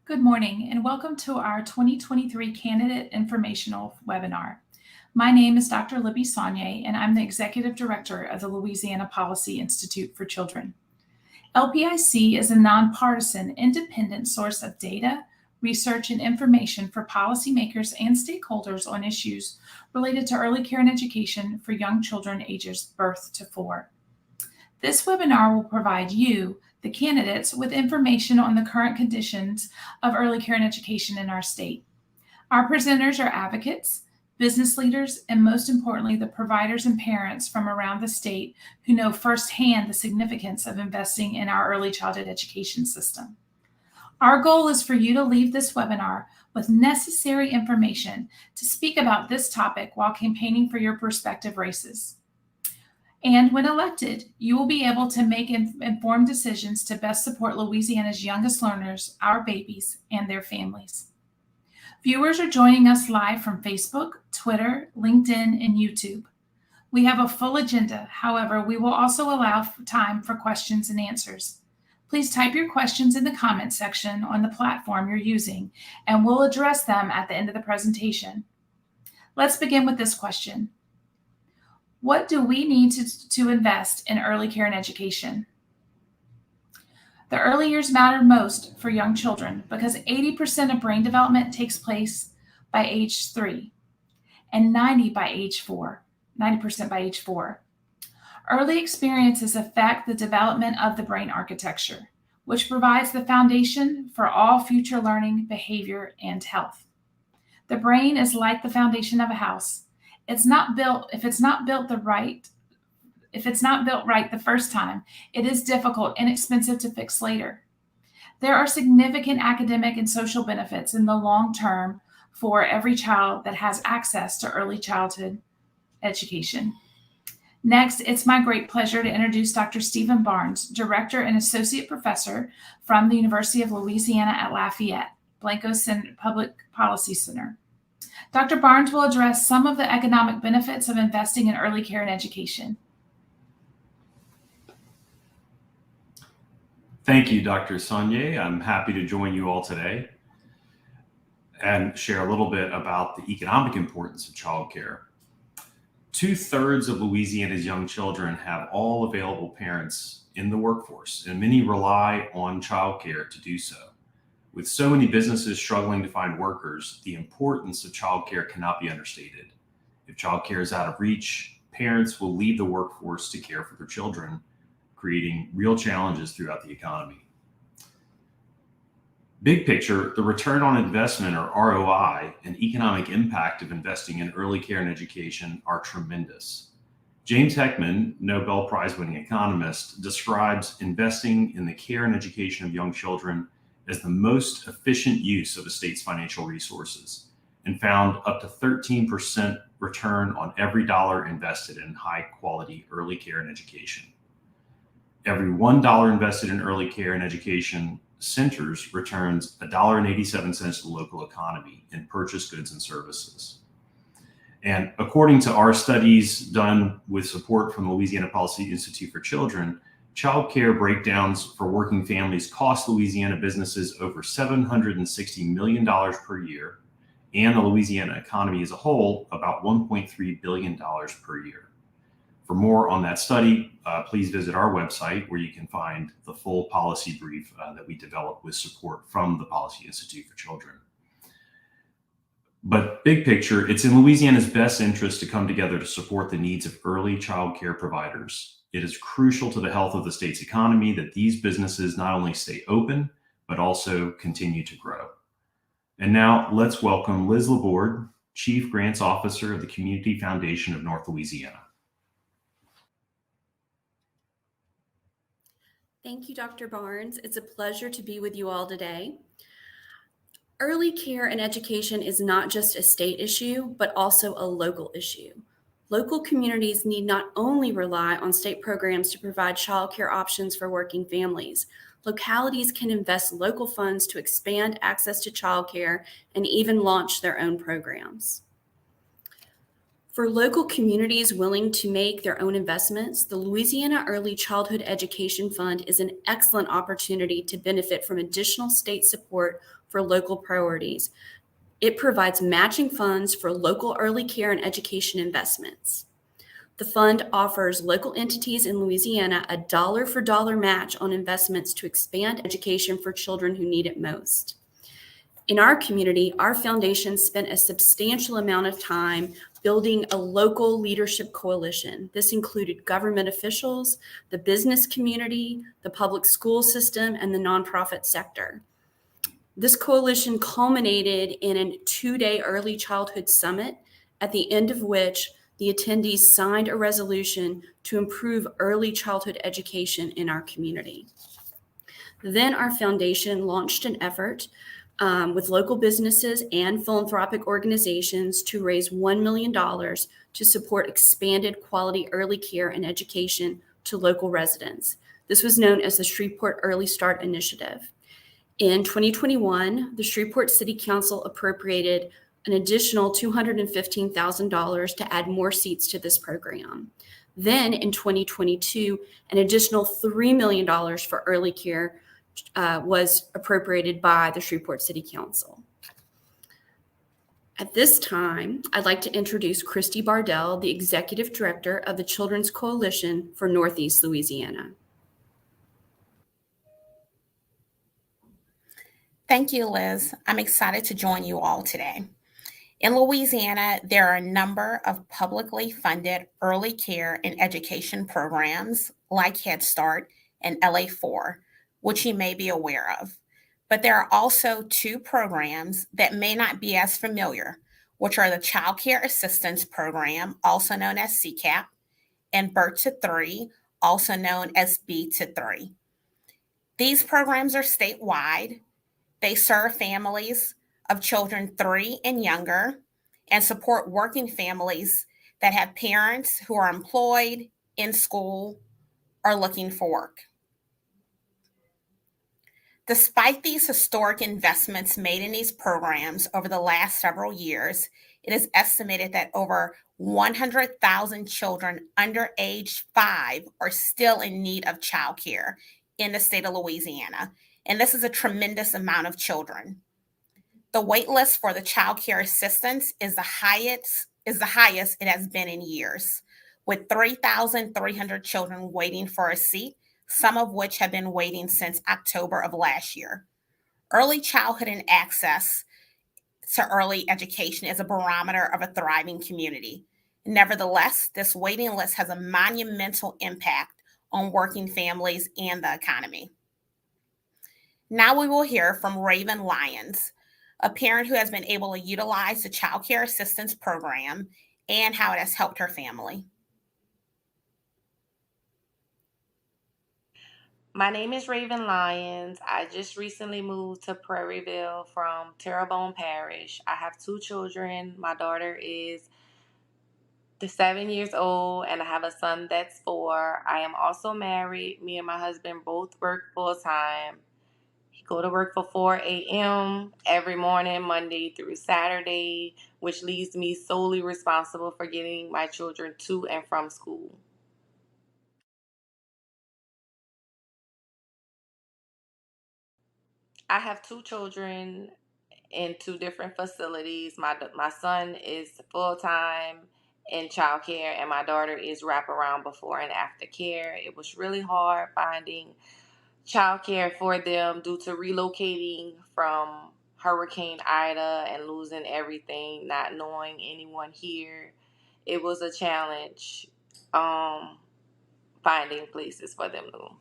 Good morning and welcome to our 2023 Candidate Informational webinar. My name is Dr. Libby Saunier and I'm the Executive Director of the Louisiana Policy Institute for Children. LPIC is a nonpartisan, independent source of data, research, and information for policymakers and stakeholders on issues related to early care and education for young children ages birth to 4. This webinar will provide you, the candidates, with information on the current conditions of early care and education in our state. Our presenters are advocates, business leaders, and most importantly, the providers and parents from around the state who know firsthand the significance of investing in our early childhood education system. Our goal is for you to leave this webinar with necessary information to speak about this topic while campaigning for your prospective races. And when elected, you will be able to make informed decisions to best support Louisiana's youngest learners, our babies, and their families. Viewers are joining us live from Facebook, Twitter, LinkedIn, and YouTube. We have a full agenda. However, we will also allow time for questions and answers. Please type your questions in the comment section on the platform you're using, and we'll address them at the end of the presentation. Let's begin with this question. What do we need to invest in early care and education? The early years matter most for young children because 80% of brain development takes place by age 3 and 90% by age 4. Early experiences affect the development of the brain architecture, which provides the foundation for all future learning, behavior, and health. The brain is like the foundation of a house. If it's not built right the first time, it is difficult and expensive to fix later. There are significant academic and social benefits in the long term for every child that has access to early childhood education. Next, it's my great pleasure to introduce Dr. Stephen Barnes, Director and Associate Professor from the University of Louisiana at Lafayette, Blanco Public Policy Center. Dr. Barnes will address some of the economic benefits of investing in early care and education. Thank you, Dr. Saunier. I'm happy to join you all today and share a little bit about the economic importance of childcare. 2/3 of Louisiana's young children have all available parents in the workforce, and many rely on childcare to do so. With so many businesses struggling to find workers, the importance of childcare cannot be understated. If childcare is out of reach, parents will leave the workforce to care for their children, creating real challenges throughout the economy. Big picture, the return on investment, or ROI, and economic impact of investing in early care and education are tremendous. James Heckman, Nobel Prize-winning economist, describes investing in the care and education of young children as the most efficient use of a state's financial resources, and found up to 13% return on every dollar invested in high-quality early care and education. Every $1 invested in early care and education centers returns $1.87 to the local economy in purchased goods and services. And according to our studies done with support from the Louisiana Policy Institute for Children, child care breakdowns for working families cost Louisiana businesses over $760 million per year, and the Louisiana economy as a whole about $1.3 billion per year. For more on that study, please visit our website where you can find the full policy brief that we developed with support from the Policy Institute for Children. But big picture, it's in Louisiana's best interest to come together to support the needs of early child care providers. It is crucial to the health of the state's economy that these businesses not only stay open, but also continue to grow. And now let's welcome Liz Laborde, Chief Grants Officer of the Community Foundation of North Louisiana. Thank you, Dr. Barnes. It's a pleasure to be with you all today. Early care and education is not just a state issue, but also a local issue. Local communities need not only rely on state programs to provide childcare options for working families. Localities can invest local funds to expand access to childcare and even launch their own programs. For local communities willing to make their own investments, the Louisiana Early Childhood Education Fund is an excellent opportunity to benefit from additional state support for local priorities. It provides matching funds for local early care and education investments. The fund offers local entities in Louisiana a dollar for dollar match on investments to expand education for children who need it most. In our community, our foundation spent a substantial amount of time building a local leadership coalition. This included government officials, the business community, the public school system, and the nonprofit sector. This coalition culminated in a 2-day early childhood summit, at the end of which the attendees signed a resolution to improve early childhood education in our community. Then our foundation launched an effort with local businesses and philanthropic organizations to raise $1 million to support expanded quality early care and education to local residents. This was known as the Shreveport Early Start Initiative. In 2021, the Shreveport City Council appropriated an additional $215,000 to add more seats to this program. Then in 2022, an additional $3 million for early care was appropriated by the Shreveport City Council. At this time, I'd like to introduce Christy Bardell, the Executive Director of the Children's Coalition for Northeast Louisiana. Thank you, Liz. I'm excited to join you all today. In Louisiana, there are a number of publicly funded early care and education programs like Head Start and LA4, which you may be aware of. But there are also two programs that may not be as familiar, which are the Child Care Assistance Program, also known as CCAP, and Birth to 3, also known as B to 3. These programs are statewide. They serve families of children 3 and younger and support working families that have parents who are employed, in school, or looking for work. Despite these historic investments made in these programs over the last several years, it is estimated that over 100,000 children under age 5 are still in need of child care in the state of Louisiana. And this is a tremendous amount of children. The wait list for the child care assistance is the highest it has been in years, with 3,300 children waiting for a seat, some of which have been waiting since October of last year. Early childhood and access to early education is a barometer of a thriving community. Nevertheless, this waiting list has a monumental impact on working families and the economy. Now we will hear from Raven Lyons, a parent who has been able to utilize the Child Care Assistance Program and how it has helped her family. My name is Raven Lyons. I just recently moved to Prairieville from Terrebonne Parish. I have 2 children. My daughter is 7 years old, and I have a son that's 4. I am also married. Me and my husband both work full time. He go to work for 4 a.m. every morning, Monday through Saturday, which leaves me solely responsible for getting my children to and from school. I have 2 children in 2 different facilities. My son is full time in childcare, and my daughter is wraparound before and after care. It was really hard finding childcare for them due to relocating from Hurricane Ida and losing everything, not knowing anyone here. It was a challenge finding places for them to.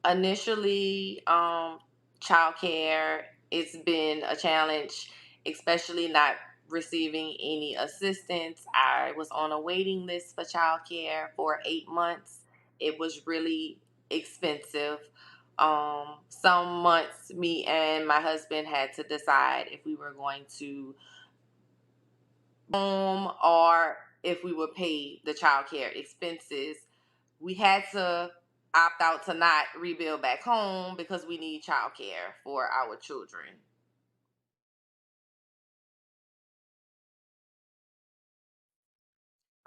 Initially, childcare, it's been a challenge, especially not receiving any assistance. I was on a waiting list for childcare for 8 months. It was really expensive. Some months, me and my husband had to decide if we were going to home or if we would pay the childcare expenses. We had to opt out to not rebuild back home because we need childcare for our children.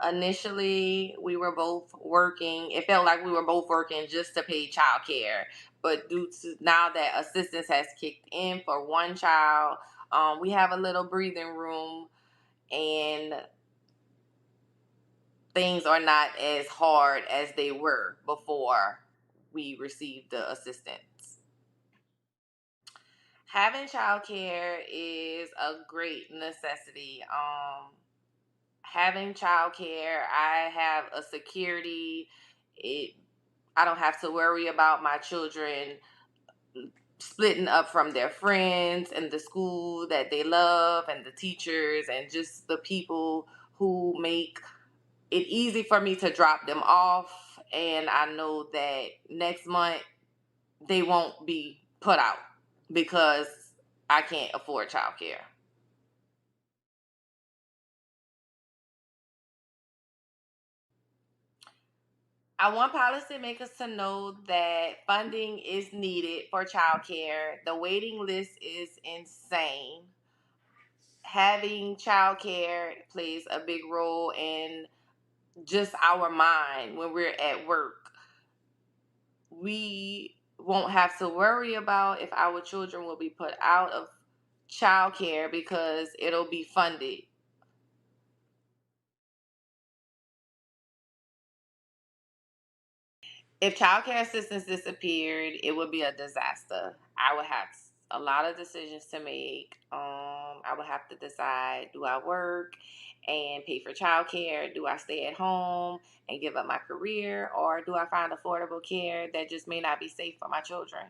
Initially, we were both working. It felt like we were both working just to pay childcare. But due to now that assistance has kicked in for one child, we have a little breathing room, and things are not as hard as they were before we received the assistance. Having childcare is a great necessity. Having childcare, I have a security. It I don't have to worry about my children splitting up from their friends and the school that they love and the teachers and just the people who make it easy for me to drop them off. And I know that next month they won't be put out because I can't afford childcare. I want policymakers to know that funding is needed for childcare. The waiting list is insane. Having childcare plays a big role in just our mind when we're at work. We won't have to worry about if our children will be put out of childcare because it'll be funded. If childcare assistance disappeared, it would be a disaster. I would have a lot of decisions to make. I would have to decide: do I work and pay for childcare? Do I stay at home and give up my career, or do I find affordable care that just may not be safe for my children?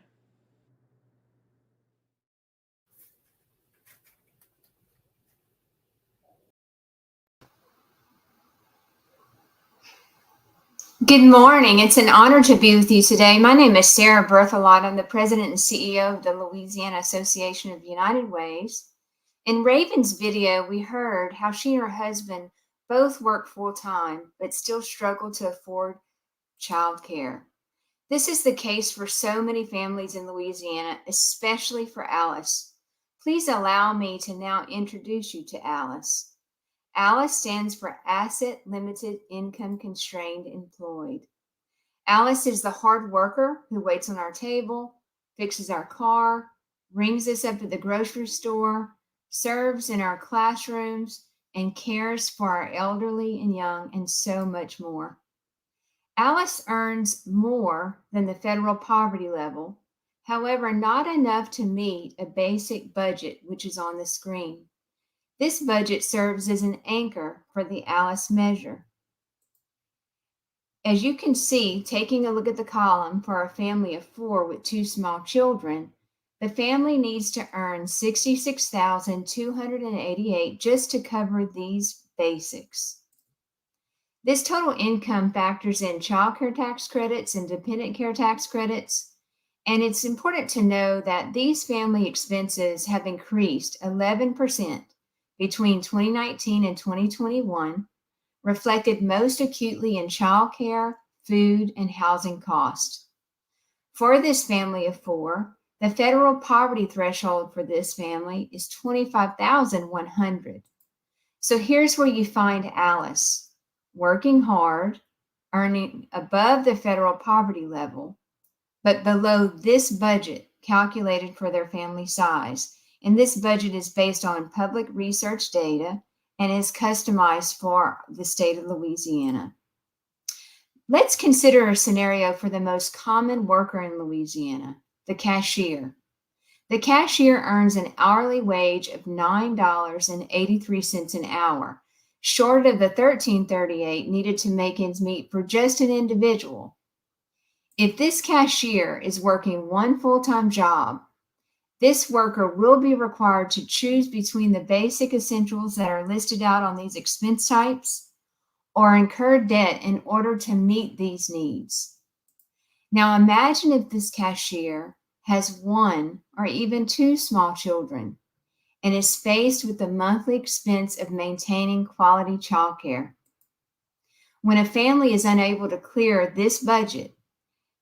Good morning. It's an honor to be with you today. My name is Sarah Berthelot. I'm the president and CEO of the Louisiana Association of United Ways. In Raven's video, we heard how she and her husband both work full-time, but still struggle to afford childcare. This is the case for so many families in Louisiana, especially for Alice. Please allow me to now introduce you to Alice. Alice stands for Asset Limited Income Constrained Employed. Alice is the hard worker who waits on our table, fixes our car, rings us up at the grocery store, serves in our classrooms, and cares for our elderly and young, and so much more. Alice earns more than the federal poverty level, however, not enough to meet a basic budget, which is on the screen. This budget serves as an anchor for the Alice measure. As you can see, taking a look at the column for a family of 4 with 2 small children, the family needs to earn $66,288 just to cover these basics. This total income factors in child care tax credits and dependent care tax credits, and it's important to know that these family expenses have increased 11% between 2019 and 2021, reflected most acutely in child care, food, and housing costs. For this family of 4, the federal poverty threshold for this family is $25,100. So here's where you find Alice, working hard, earning above the federal poverty level, but below this budget calculated for their family size. And this budget is based on public research data and is customized for the state of Louisiana. Let's consider a scenario for the most common worker in Louisiana, the cashier. The cashier earns an hourly wage of $9.83 an hour, short of the $13.38 needed to make ends meet for just an individual. If this cashier is working one full-time job, this worker will be required to choose between the basic essentials that are listed out on these expense types or incur debt in order to meet these needs. Now imagine if this cashier has 1 or even 2 small children and is faced with the monthly expense of maintaining quality childcare. When a family is unable to clear this budget,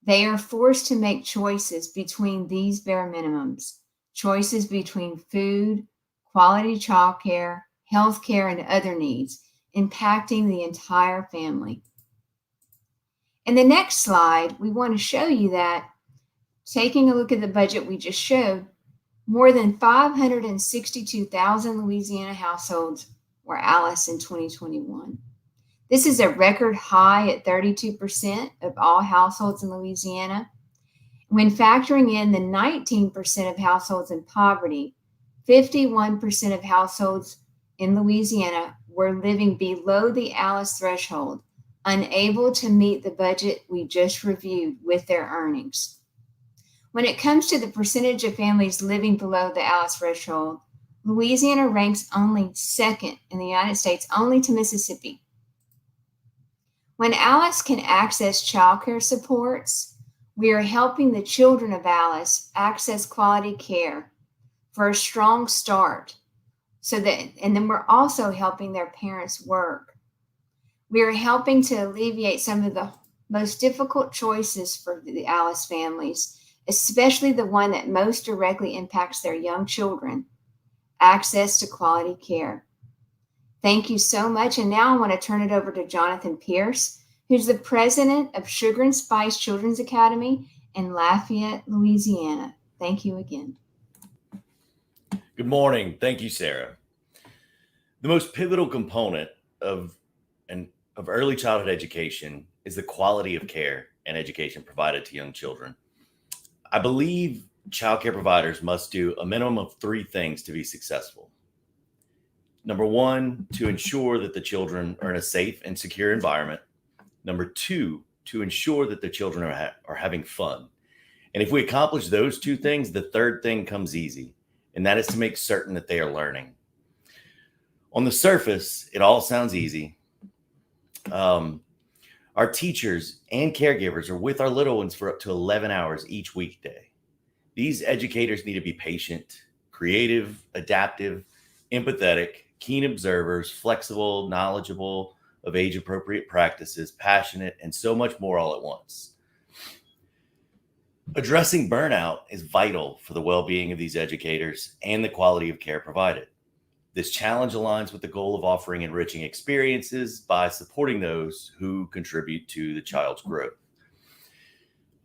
they are forced to make choices between these bare minimums. Choices between food, quality childcare, health care, and other needs. impacting the entire family. In the next slide, we want to show you that, taking a look at the budget we just showed, more than 562,000 Louisiana households were ALICE in 2021. This is a record high at 32% of all households in Louisiana. When factoring in the 19% of households in poverty, 51% of households in Louisiana were living below the ALICE threshold, unable to meet the budget we just reviewed with their earnings. When it comes to the percentage of families living below the ALICE threshold, Louisiana ranks only second in the United States, only to Mississippi. When ALICE can access childcare supports, we are helping the children of ALICE access quality care for a strong start, and then we're also helping their parents work. We are helping to alleviate some of the most difficult choices for the ALICE families, especially the one that most directly impacts their young children: access to quality care. Thank you so much. And now I want to turn it over to Jonathan Pierce, who's the president of Sugar and Spice Children's Academy in Lafayette, Louisiana. Thank you again. Good morning. Thank you, Sarah. The most pivotal component of early childhood education is the quality of care and education provided to young children. I believe childcare providers must do a minimum of 3 things to be successful. Number 1, to ensure that the children are in a safe and secure environment. Number 2, to ensure that the children are having fun. And if we accomplish those 2 things, the third thing comes easy, and that is to make certain that they are learning. On the surface, it all sounds easy. Our teachers and caregivers are with our little ones for up to 11 hours each weekday. These educators need to be patient, creative, adaptive, empathetic, keen observers, flexible, knowledgeable of age-appropriate practices, passionate, and so much more all at once. Addressing burnout is vital for the well-being of these educators and the quality of care provided. This challenge aligns with the goal of offering enriching experiences by supporting those who contribute to the child's growth.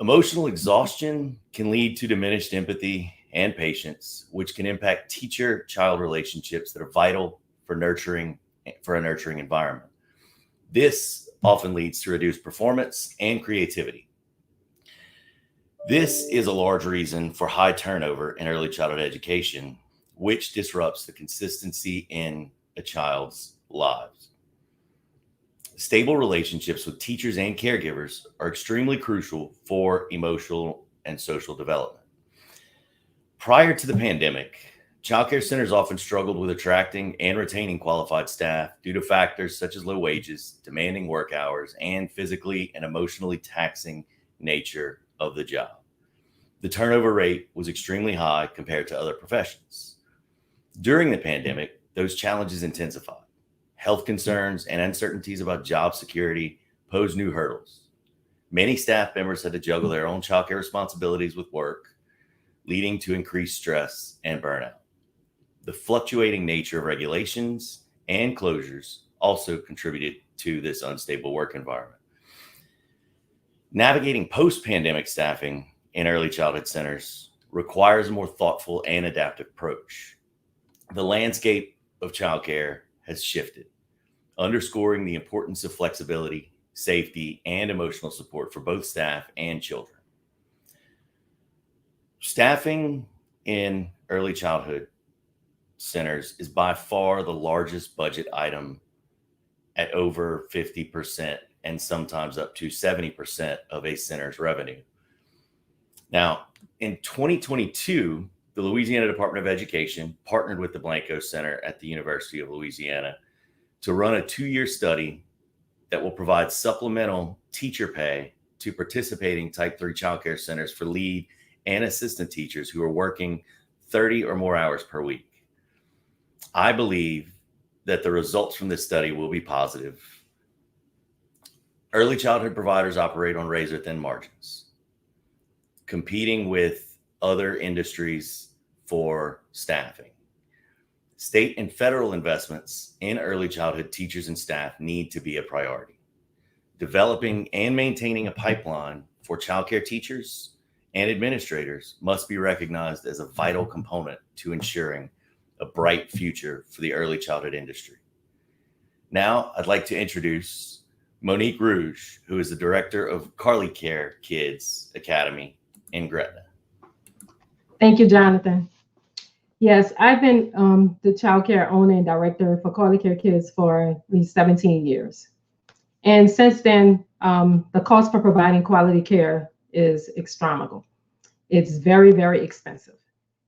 Emotional exhaustion can lead to diminished empathy and patience, which can impact teacher-child relationships that are vital for a nurturing environment. This often leads to reduced performance and creativity. This is a large reason for high turnover in early childhood education, which disrupts the consistency in a child's lives. Stable relationships with teachers and caregivers are extremely crucial for emotional and social development. Prior to the pandemic, childcare centers often struggled with attracting and retaining qualified staff due to factors such as low wages, demanding work hours, and physically and emotionally taxing nature of the job. The turnover rate was extremely high compared to other professions. During the pandemic, those challenges intensified. Health concerns and uncertainties about job security posed new hurdles. Many staff members had to juggle their own childcare responsibilities with work, leading to increased stress and burnout. The fluctuating nature of regulations and closures also contributed to this unstable work environment. Navigating post-pandemic staffing in early childhood centers requires a more thoughtful and adaptive approach. The landscape of childcare has shifted, underscoring the importance of flexibility, safety, and emotional support for both staff and children. Staffing in early childhood centers is by far the largest budget item at over 50% and sometimes up to 70% of a center's revenue. Now, in 2022, the Louisiana Department of Education partnered with the Blanco Center at the University of Louisiana to run a 2-year study that will provide supplemental teacher pay to participating Type 3 childcare centers for lead and assistant teachers who are working 30 or more hours per week. I believe that the results from this study will be positive. Early childhood providers operate on razor-thin margins, competing with other industries for staffing. State and federal investments in early childhood teachers and staff need to be a priority. Developing and maintaining a pipeline for childcare teachers and administrators must be recognized as a vital component to ensuring a bright future for the early childhood industry. Now, I'd like to introduce Monique Rouge, who is the director of Carly Care Kids Academy in Gretna. Thank you, Jonathan. Yes, I've been the child care owner and director for Carly Care Kids for at least 17 years. And since then, the cost for providing quality care is astronomical. It's very, very expensive.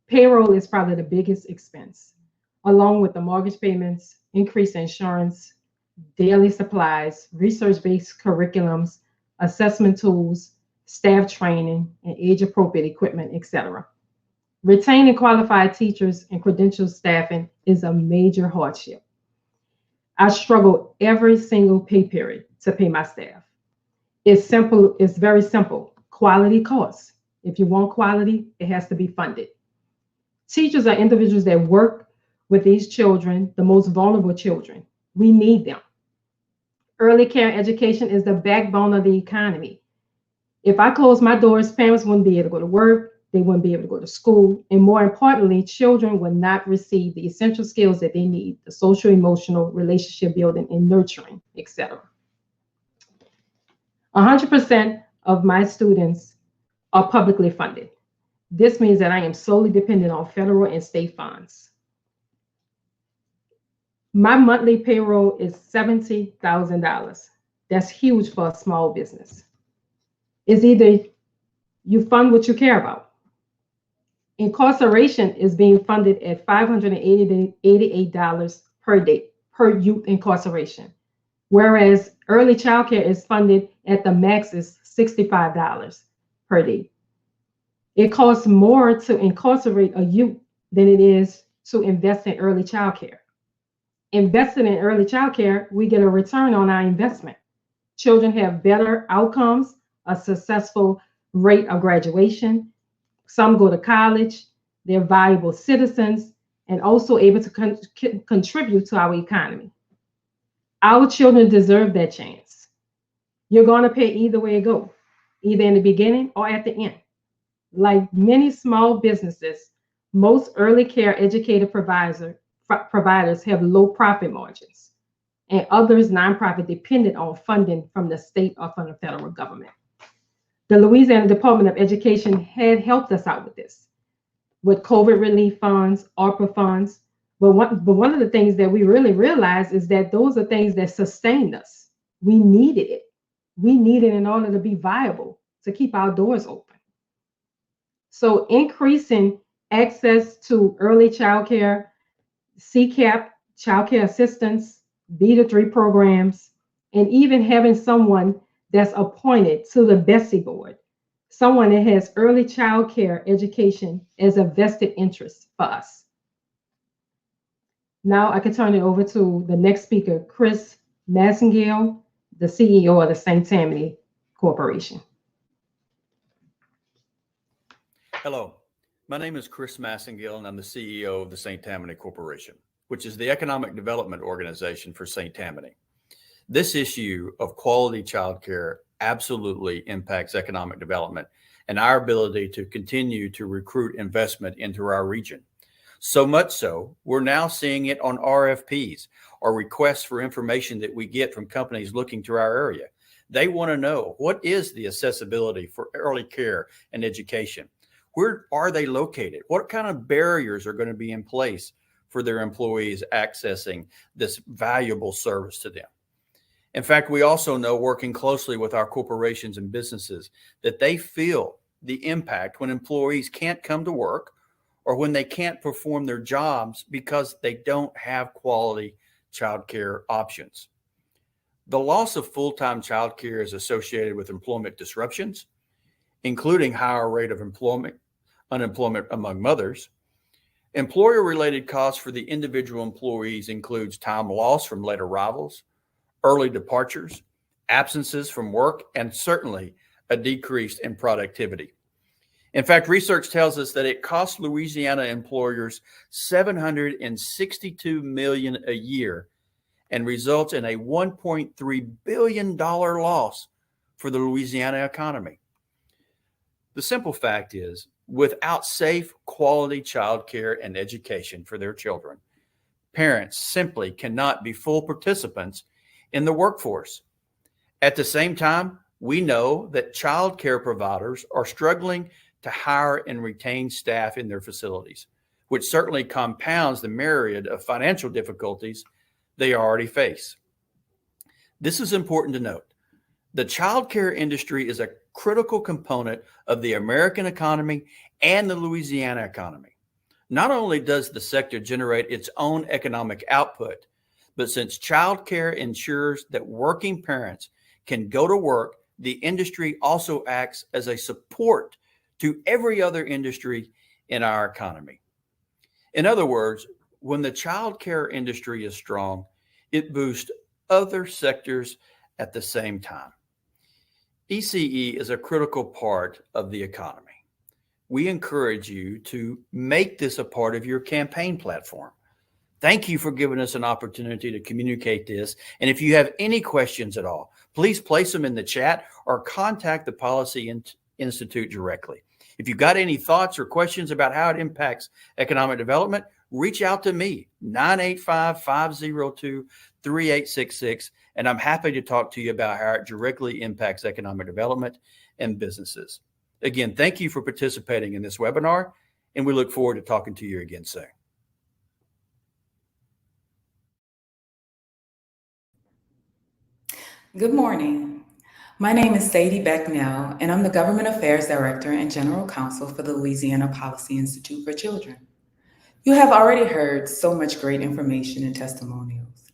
Payroll is probably the biggest expense, along with the mortgage payments, increased insurance, daily supplies, research-based curriculums, assessment tools, staff training, and age-appropriate equipment, etc. Retaining qualified teachers and credentialed staffing is a major hardship. I struggle every single pay period to pay my staff. It's very simple. Quality costs. If you want quality, it has to be funded. Teachers are individuals that work with these children, the most vulnerable children. We need them. Early care education is the backbone of the economy. If I close my doors, parents wouldn't be able to go to work, they wouldn't be able to go to school, and more importantly, children would not receive the essential skills that they need, the social, emotional, relationship building, and nurturing, etc. 100% of my students are publicly funded. This means that I am solely dependent on federal and state funds. My monthly payroll is $70,000. That's huge for a small business. It's either you fund what you care about. Incarceration is being funded at $588 per day per youth incarceration, whereas early childcare is funded at the max is $65 per day. It costs more to incarcerate a youth than it is to invest in early childcare. Investing in early childcare, we get a return on our investment. Children have better outcomes, a successful rate of graduation. Some go to college, they're valuable citizens, and also able to contribute to our economy. Our children deserve that chance. You're going to pay either way it goes, either in the beginning or at the end. Like many small businesses, most early care educated providers have low profit margins, and others nonprofit dependent on funding from the state or from the federal government. The Louisiana Department of Education had helped us out with this, with COVID relief funds, ARPA funds. But one of the things that we really realized is that those are things that sustained us. We needed it. We needed it in order to be viable, to keep our doors open. So increasing access to early childcare, CCAP, childcare assistance, B-3 programs, and even having someone that's appointed to the BESE board, someone that has early child care education as a vested interest for us. Now I can turn it over to the next speaker, Chris Massengale, the CEO of the St. Tammany Corporation. Hello, my name is Chris Massengale, and I'm the CEO of the St. Tammany Corporation, which is the economic development organization for St. Tammany. This issue of quality childcare absolutely impacts economic development and our ability to continue to recruit investment into our region. So much so, we're now seeing it on RFPs, or requests for information that we get from companies looking to our area. They want to know, what is the accessibility for early care and education? Where are they located? What kind of barriers are going to be in place for their employees accessing this valuable service to them? In fact, we also know, working closely with our corporations and businesses, that they feel the impact when employees can't come to work or when they can't perform their jobs because they don't have quality childcare options. The loss of full-time childcare is associated with employment disruptions, including higher rate of unemployment among mothers. Employer-related costs for the individual employees includes time lost from late arrivals, early departures, absences from work, and certainly a decrease in productivity. In fact, research tells us that it costs Louisiana employers $762 million a year and results in a $1.3 billion loss for the Louisiana economy. The simple fact is, without safe, quality childcare and education for their children, parents simply cannot be full participants in the workforce. At the same time, we know that child care providers are struggling to hire and retain staff in their facilities, which certainly compounds the myriad of financial difficulties they already face. This is important to note. The child care industry is a critical component of the American economy and the Louisiana economy. Not only does the sector generate its own economic output, but since child care ensures that working parents can go to work, the industry also acts as a support to every other industry in our economy. In other words, when the child care industry is strong, it boosts other sectors at the same time. ECE is a critical part of the economy. We encourage you to make this a part of your campaign platform. Thank you for giving us an opportunity to communicate this. And if you have any questions at all, please place them in the chat or contact the Policy Institute directly. If you've got any thoughts or questions about how it impacts economic development, reach out to me, 985-502-3866, and I'm happy to talk to you about how it directly impacts economic development and businesses. Again, thank you for participating in this webinar, and we look forward to talking to you again soon. Good morning. My name is Sadie Becknell, and I'm the Government Affairs Director and General Counsel for the Louisiana Policy Institute for Children. You have already heard so much great information and testimonials.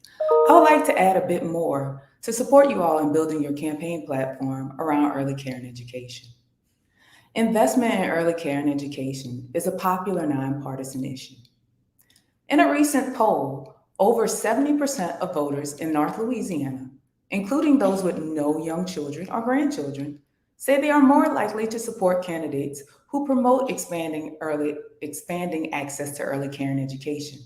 I would like to add a bit more to support you all in building your campaign platform around early care and education. Investment in early care and education is a popular nonpartisan issue. In a recent poll, over 70% of voters in North Louisiana, including those with no young children or grandchildren, say they are more likely to support candidates who promote expanding access to early care and education.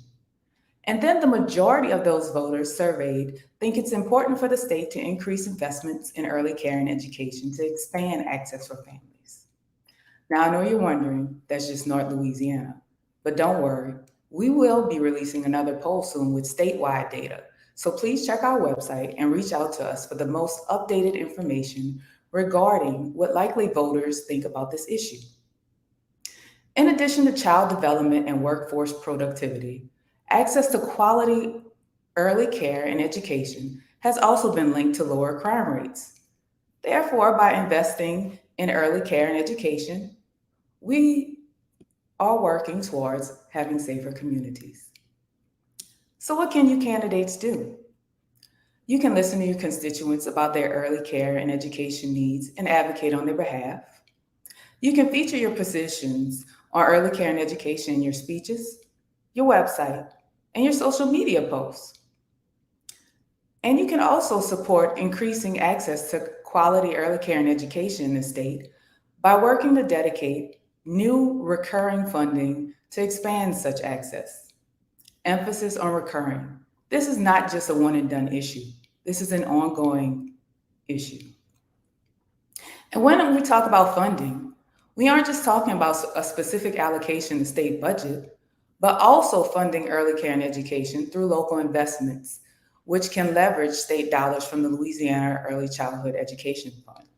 And then the majority of those voters surveyed think it's important for the state to increase investments in early care and education to expand access for families. Now, I know you're wondering, that's just North Louisiana, but don't worry, we will be releasing another poll soon with statewide data. So please check our website and reach out to us for the most updated information regarding what likely voters think about this issue. In addition to child development and workforce productivity, access to quality early care and education has also been linked to lower crime rates. Therefore, by investing in early care and education, we are working towards having safer communities. So what can you candidates do? You can listen to your constituents about their early care and education needs and advocate on their behalf. You can feature your positions on early care and education in your speeches, your website, and your social media posts. And you can also support increasing access to quality early care and education in the state by working to dedicate new recurring funding to expand such access. Emphasis on recurring. This is not just a one and done issue. This is an ongoing issue. And when we talk about funding, we aren't just talking about a specific allocation in the state budget, but also funding early care and education through local investments, which can leverage state dollars from the Louisiana Early Childhood Education Fund.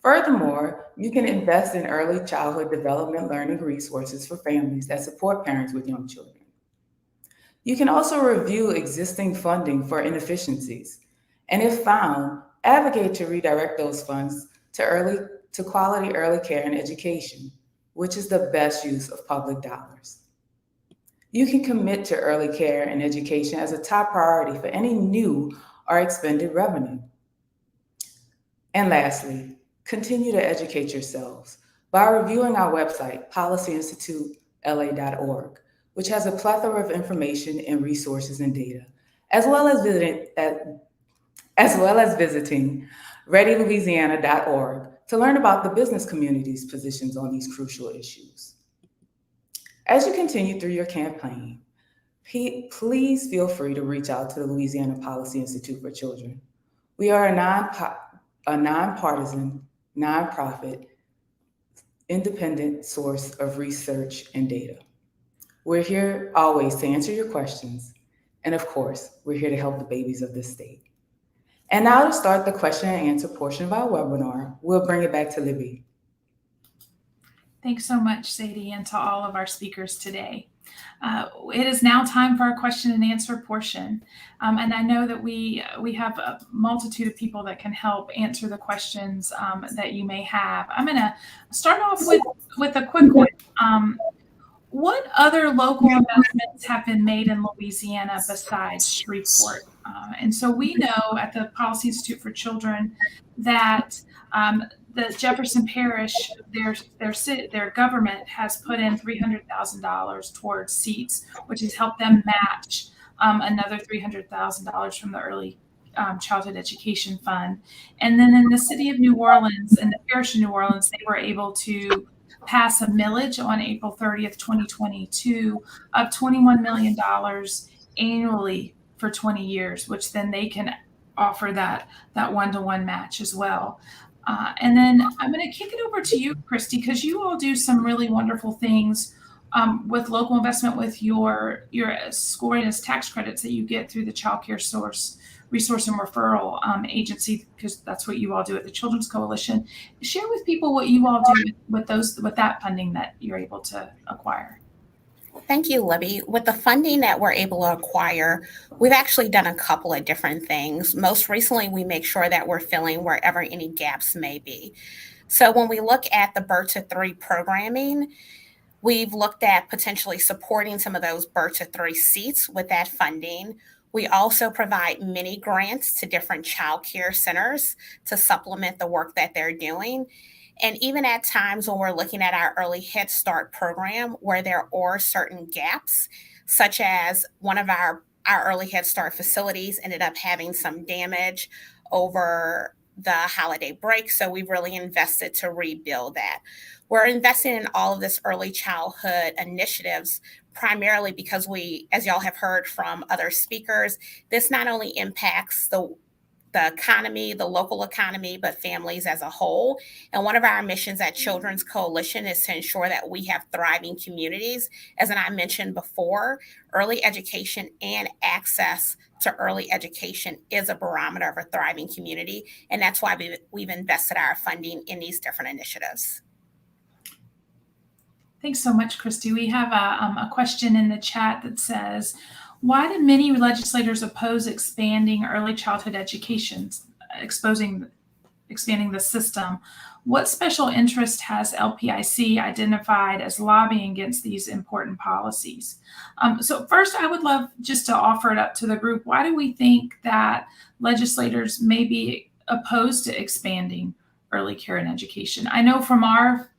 Furthermore, you can invest in early childhood development learning resources for families that support parents with young children. You can also review existing funding for inefficiencies, and if found, advocate to redirect those funds to quality early care and education, which is the best use of public dollars. You can commit to early care and education as a top priority for any new or expended revenue. And lastly, continue to educate yourselves by reviewing our website, policyinstitutela.org, which has a plethora of information and resources and data, as well as visiting readylouisiana.org to learn about the business community's positions on these crucial issues. As you continue through your campaign, please feel free to reach out to the Louisiana Policy Institute for Children. We are a nonpartisan, nonprofit, independent source of research and data. We're here always to answer your questions. And of course, we're here to help the babies of this state. And now to start the question and answer portion of our webinar, we'll bring it back to Libby. Thanks so much, Sadie, and to all of our speakers today. It is now time for our question and answer portion. And I know that we have a multitude of people that can help answer the questions that you may have. I'm going to start off with a quick one. What other local investments have been made in Louisiana besides Shreveport? And so we know at the Policy Institute for Children that the Jefferson Parish, their government has put in $300,000 towards seats, which has helped them match another $300,000 from the Early Childhood Education Fund. And then in the city of New Orleans, in the parish of New Orleans, they were able to pass a millage on April 30th, 2022 of $21 million annually for 20 years, which then they can offer that one-to-one match as well. And then I'm going to kick it over to you, Christy, because you all do some really wonderful things with local investment with your scoring as tax credits that you get through the Child Care Resource and Referral Agency, because that's what you all do at the Children's Coalition. Share with people what you all do with that funding that you're able to acquire. Thank you, Libby. With the funding that we're able to acquire, we've actually done a couple of different things. Most recently, we make sure that we're filling wherever any gaps may be. So when we look at the Birth to 3 programming, we've looked at potentially supporting some of those Birth to 3 seats with that funding. We also provide mini grants to different child care centers to supplement the work that they're doing. And even at times when we're looking at our Early Head Start program, where there are certain gaps, such as one of our Early Head Start facilities ended up having some damage over the holiday break. So we've really invested to rebuild that. We're investing in all of this early childhood initiatives primarily because we, as y'all have heard from other speakers, this not only impacts the economy, the local economy, but families as a whole. And one of our missions at Children's Coalition is to ensure that we have thriving communities. As I mentioned before, early education and access to early education is a barometer of a thriving community. And that's why we've invested our funding in these different initiatives. Thanks so much, Christy. We have a question in the chat that says, why do many legislators oppose expanding early childhood education, expanding the system? What special interest has LPIC identified as lobbying against these important policies? So first, I would love just to offer it up to the group. Why do we think that legislators may be opposed to expanding early care and education? I know from our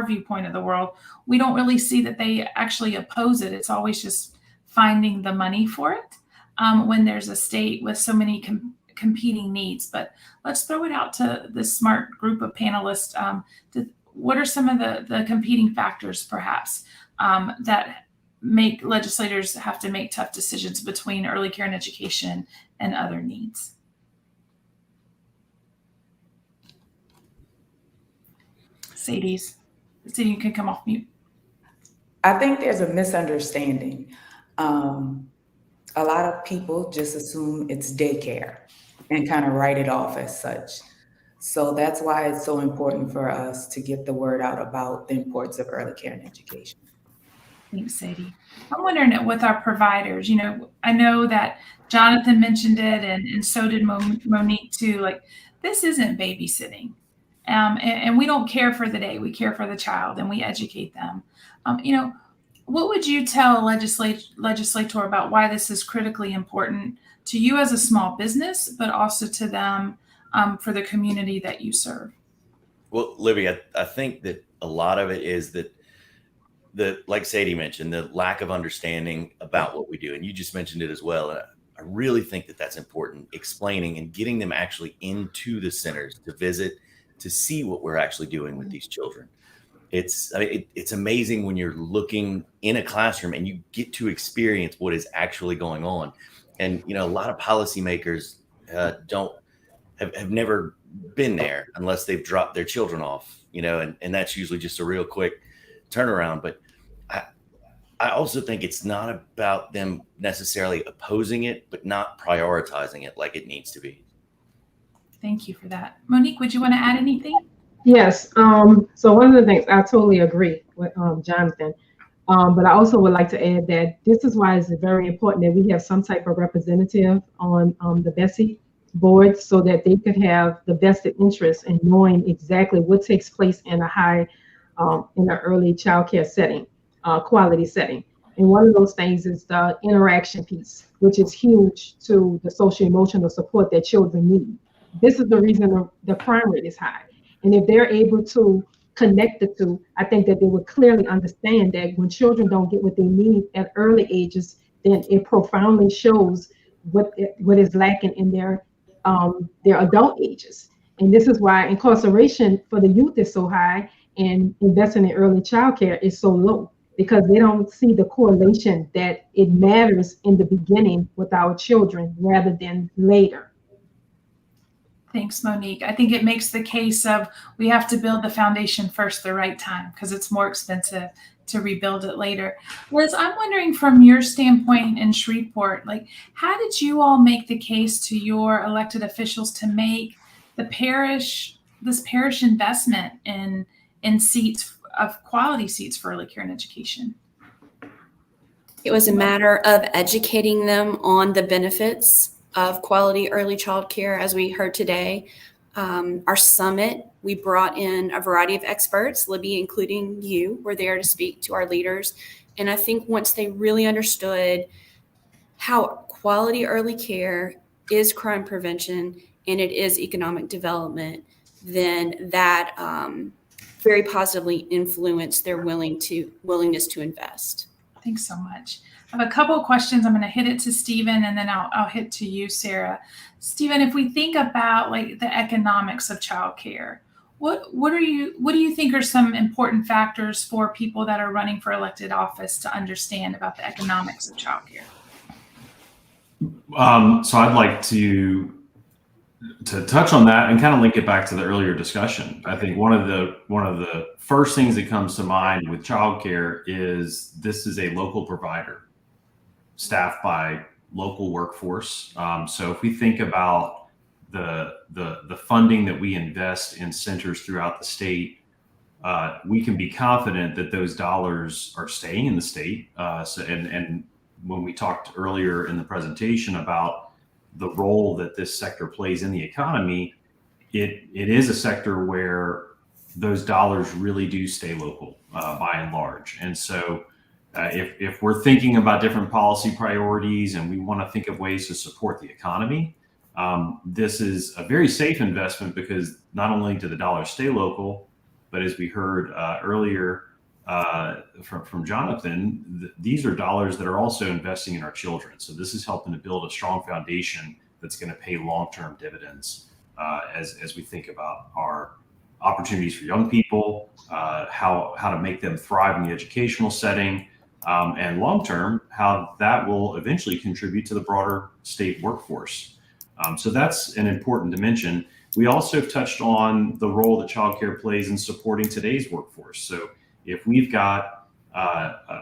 viewpoint of the world, we don't really see that they actually oppose it. It's always just finding the money for it when there's a state with so many competing needs. But let's throw it out to this smart group of panelists. What are some of the competing factors, perhaps, that make legislators have to make tough decisions between early care and education and other needs? Sadie, you can come off mute. I think there's a misunderstanding. A lot of people just assume it's daycare and kind of write it off as such. So that's why it's so important for us to get the word out about the importance of early care and education. Thanks, Sadie. I'm wondering with our providers, I know that Jonathan mentioned it and so did Monique too, like this isn't babysitting. And we don't care for the day, we care for the child and we educate them. What would you tell a legislator about why this is critically important to you as a small business, but also to them for the community that you serve? Well, Libby, I think that a lot of it is that like Sadie mentioned, the lack of understanding about what we do. And you just mentioned it as well. I really think that that's important, explaining and getting them actually into the centers to visit, to see what we're actually doing with these children. It's amazing when you're looking in a classroom and you get to experience what is actually going on. And, a lot of policymakers have never been there unless they've dropped their children off, and that's usually just a real quick turnaround. But I also think it's not about them necessarily opposing it, but not prioritizing it like it needs to be. Thank you for that. Monique, would you want to add anything? Yes. So one of the things I totally agree with Jonathan, but I also would like to add that this is why it's very important that we have some type of representative on the BESE board, so that they could have the vested interest in knowing exactly what takes place in in an early child care setting, quality setting. And one of those things is the interaction piece, which is huge to the social emotional support that children need. This is the reason the crime rate is high. And if they're able to connect the two, I think that they would clearly understand that when children don't get what they need at early ages, then it profoundly shows what is lacking in their adult ages. And this is why incarceration for the youth is so high and investing in early child care is so low, because they don't see the correlation that it matters in the beginning with our children rather than later. Thanks, Monique. I think it makes the case of we have to build the foundation first the right time, because it's more expensive to rebuild it later. Liz, I'm wondering from your standpoint in Shreveport, how did you all make the case to your elected officials to make this parish investment in seats of quality seats for early care and education? It was a matter of educating them on the benefits of quality early child care. As we heard today, our summit, we brought in a variety of experts, Libby, including you, were there to speak to our leaders. And I think once they really understood how quality early care is crime prevention and it is economic development, then that very positively influenced their willingness to invest. Thanks so much. I have a couple of questions. I'm going to hit it to Stephen, and then I'll hit to you, Sarah. Stephen, if we think about the economics of childcare, what do you think are some important factors for people that are running for elected office to understand about the economics of childcare? So I'd like to touch on that and kind of link it back to the earlier discussion. I think one of the first things that comes to mind with childcare is this is a local provider, staffed by local workforce. So if we think about the funding that we invest in centers throughout the state, we can be confident that those dollars are staying in the state. And when we talked earlier in the presentation about the role that this sector plays in the economy, it is a sector where those dollars really do stay local by and large. And so if we're thinking about different policy priorities and we want to think of ways to support the economy, this is a very safe investment, because not only do the dollars stay local, but as we heard earlier from Jonathan, these are dollars that are also investing in our children. So this is helping to build a strong foundation that's going to pay long-term dividends as we think about our opportunities for young people, how to make them thrive in the educational setting, and long-term, how that will eventually contribute to the broader state workforce. So that's an important dimension. We also touched on the role that childcare plays in supporting today's workforce. So if we've got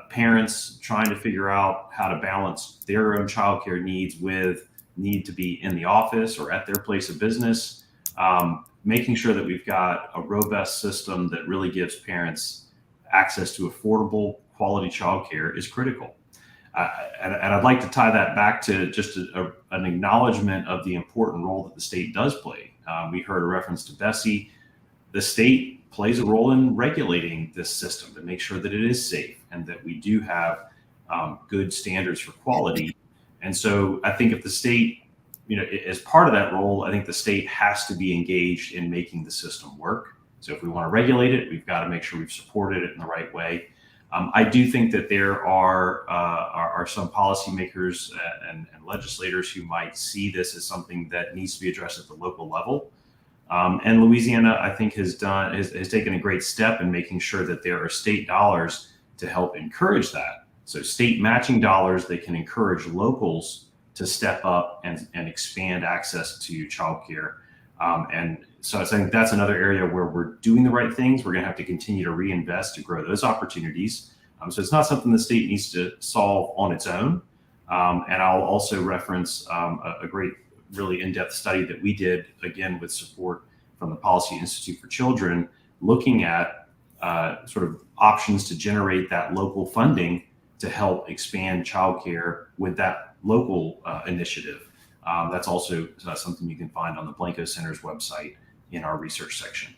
parents trying to figure out how to balance their own childcare needs with need to be in the office or at their place of business, making sure that we've got a robust system that really gives parents access to affordable, quality childcare is critical. And I'd like to tie that back to just an acknowledgement of the important role that the state does play. We heard a reference to BESE. The state plays a role in regulating this system to make sure that it is safe and that we do have good standards for quality. And so I think if the state, as part of that role, I think the state has to be engaged in making the system work. So if we want to regulate it, we've got to make sure we've supported it in the right way. I do think that there are some policymakers and legislators who might see this as something that needs to be addressed at the local level. And Louisiana, I think, has taken a great step in making sure that there are state dollars to help encourage that. So state matching dollars that can encourage locals to step up and expand access to childcare. And so I think that's another area where we're doing the right things. We're going to have to continue to reinvest to grow those opportunities. So it's not something the state needs to solve on its own. And I'll also reference a great, really in-depth study that we did, again, with support from the Policy Institute for Children, looking at sort of options to generate that local funding to help expand childcare with that local initiative. That's also something you can find on the Blanco Center's website in our research section.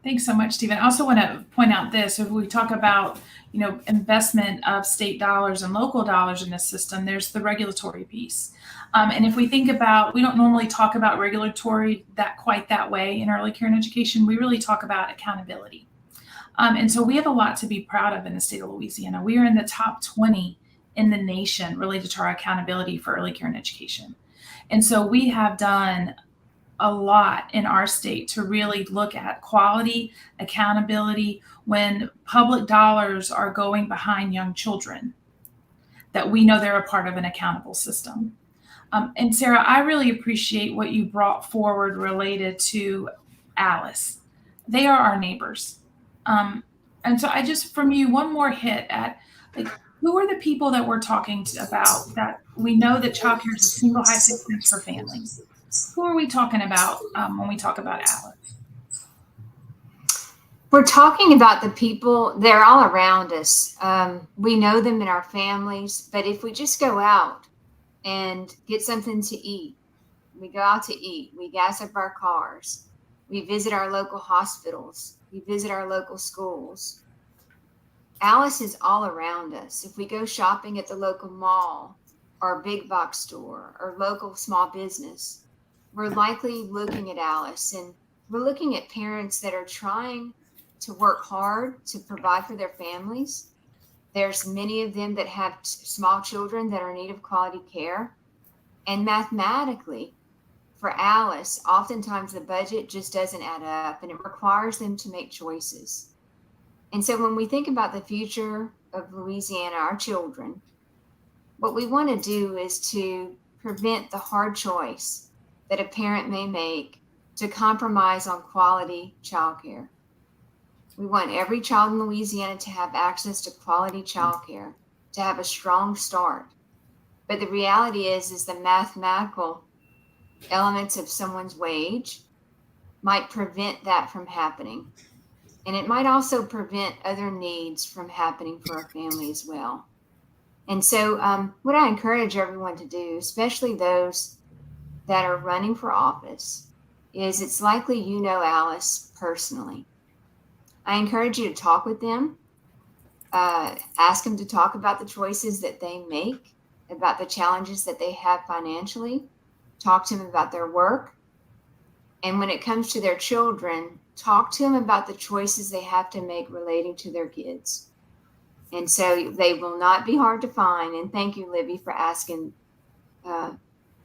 Thanks so much, Stephen. I also want to point out this: if we talk about, investment of state dollars and local dollars in this system, there's the regulatory piece. And if we think about, we don't normally talk about regulatory quite that way in early care and education. We really talk about accountability. And so we have a lot to be proud of in the state of Louisiana. We are in the top 20 in the nation related to our accountability for early care and education. And so we have done a lot in our state to really look at quality, accountability, when public dollars are going behind young children, that we know they're a part of an accountable system. And Sarah, I really appreciate what you brought forward related to Alice. They are our neighbors. And so I just, from you, one more hit at, like, who are the people that we're talking about that we know that childcare is a single highest expense for families? Who are we talking about when we talk about Alice? We're talking about the people, they're all around us. We know them in our families, but if we just go out and get something to eat, we go out to eat, we gas up our cars, we visit our local hospitals, we visit our local schools. Alice is all around us. If we go shopping at the local mall or big box store or local small business, we're likely looking at Alice, and we're looking at parents that are trying to work hard to provide for their families. There's many of them that have small children that are in need of quality care. And mathematically, for Alice, oftentimes the budget just doesn't add up, and it requires them to make choices. And so when we think about the future of Louisiana, our children, what we want to do is to prevent the hard choice that a parent may make to compromise on quality childcare. We want every child in Louisiana to have access to quality childcare, to have a strong start. But the reality is the mathematical elements of someone's wage might prevent that from happening. And it might also prevent other needs from happening for a family as well. And so what I encourage everyone to do, especially those that are running for office, is it's likely you know Alice personally. I encourage you to talk with them, ask them to talk about the choices that they make, about the challenges that they have financially, talk to them about their work. And when it comes to their children, talk to them about the choices they have to make relating to their kids. And so they will not be hard to find. And thank you, Libby, for asking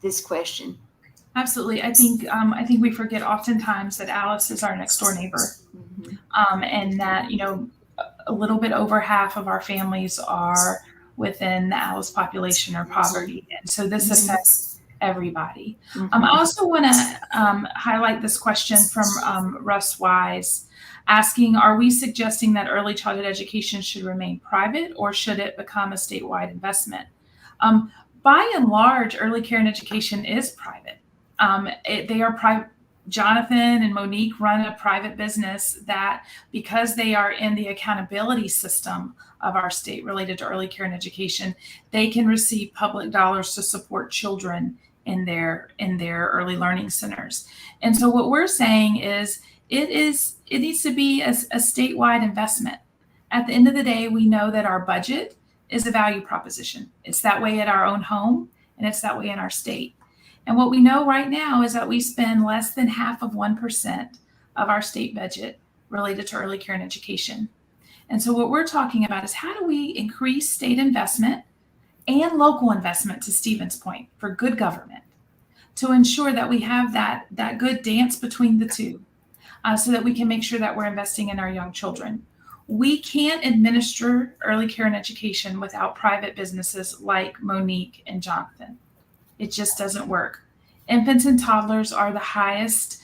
this question. Absolutely. I think we forget oftentimes that Alice is our next door neighbor. Mm-hmm. And that, a little bit over half of our families are within the Alice population or poverty. And so this affects everybody. Mm-hmm. I also want to highlight this question from Russ Wise, asking, are we suggesting that early childhood education should remain private, or should it become a statewide investment? By and large, early care and education is private. They are private. Jonathan and Monique run a private business that, because they are in the accountability system of our state related to early care and education, they can receive public dollars to support children in their early learning centers. And so what we're saying is it needs to be a statewide investment. At the end of the day, we know that our budget is a value proposition. It's that way at our own home, and it's that way in our state. And what we know right now is that we spend less than 0.5% of our state budget related to early care and education. And so what we're talking about is, how do we increase state investment and local investment, to Stephen's point, for good government, to ensure that we have that good dance between the two, so that we can make sure that we're investing in our young children. We can't administer early care and education without private businesses like Monique and Jonathan. It just doesn't work. Infants and toddlers are the highest,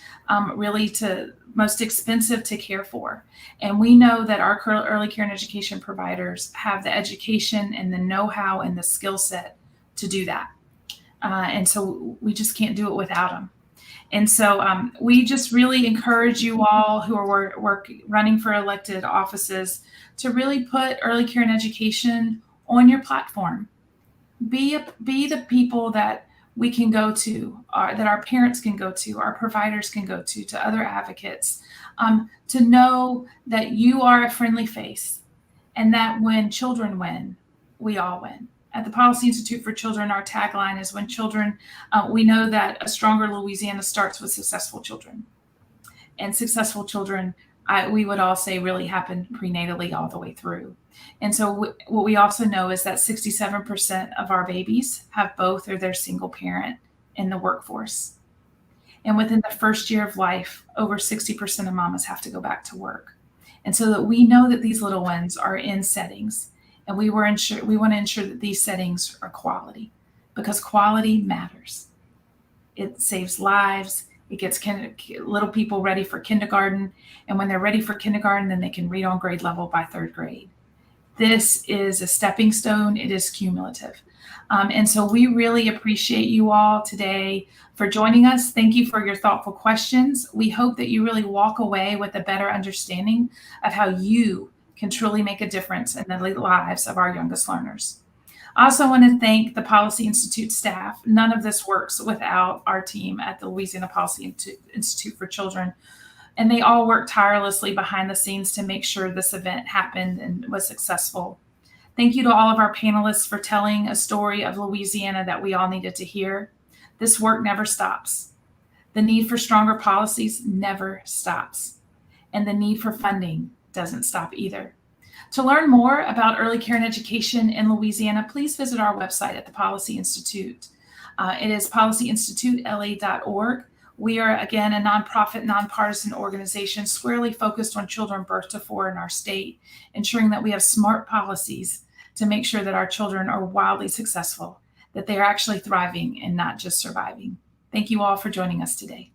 most expensive to care for. And we know that our early care and education providers have the education and the know-how and the skill set to do that. And so we just can't do it without them. And so we just really encourage you all who are running for elected offices to really put early care and education on your platform. Be the people that we can go to, that our parents can go to, our providers can go to other advocates, to know that you are a friendly face, and that when children win, we all win. At the Policy Institute for Children, our tagline is when children, we know that a stronger Louisiana starts with successful children. And successful children, we would all say, really happen prenatally all the way through. And so what we also know is that 67% of our babies have both or their single parent in the workforce. And within the first year of life, over 60% of mamas have to go back to work. And so that we know that these little ones are in settings, and we want to ensure that these settings are quality, because quality matters. It saves lives. It gets little people ready for kindergarten. And when they're ready for kindergarten, then they can read on grade level by third grade. This is a stepping stone. It is cumulative. And so we really appreciate you all today for joining us. Thank you for your thoughtful questions. We hope that you really walk away with a better understanding of how you can truly make a difference in the lives of our youngest learners. I also want to thank the Policy Institute staff. None of this works without our team at the Louisiana Policy Institute for Children. And they all worked tirelessly behind the scenes to make sure this event happened and was successful. Thank you to all of our panelists for telling a story of Louisiana that we all needed to hear. This work never stops. The need for stronger policies never stops. And the need for funding doesn't stop either. To learn more about early care and education in Louisiana, please visit our website at the Policy Institute. It is policyinstitutela.org. We are, again, a nonprofit, nonpartisan organization squarely focused on children birth to 4 in our state, ensuring that we have smart policies to make sure that our children are wildly successful, that they are actually thriving and not just surviving. Thank you all for joining us today.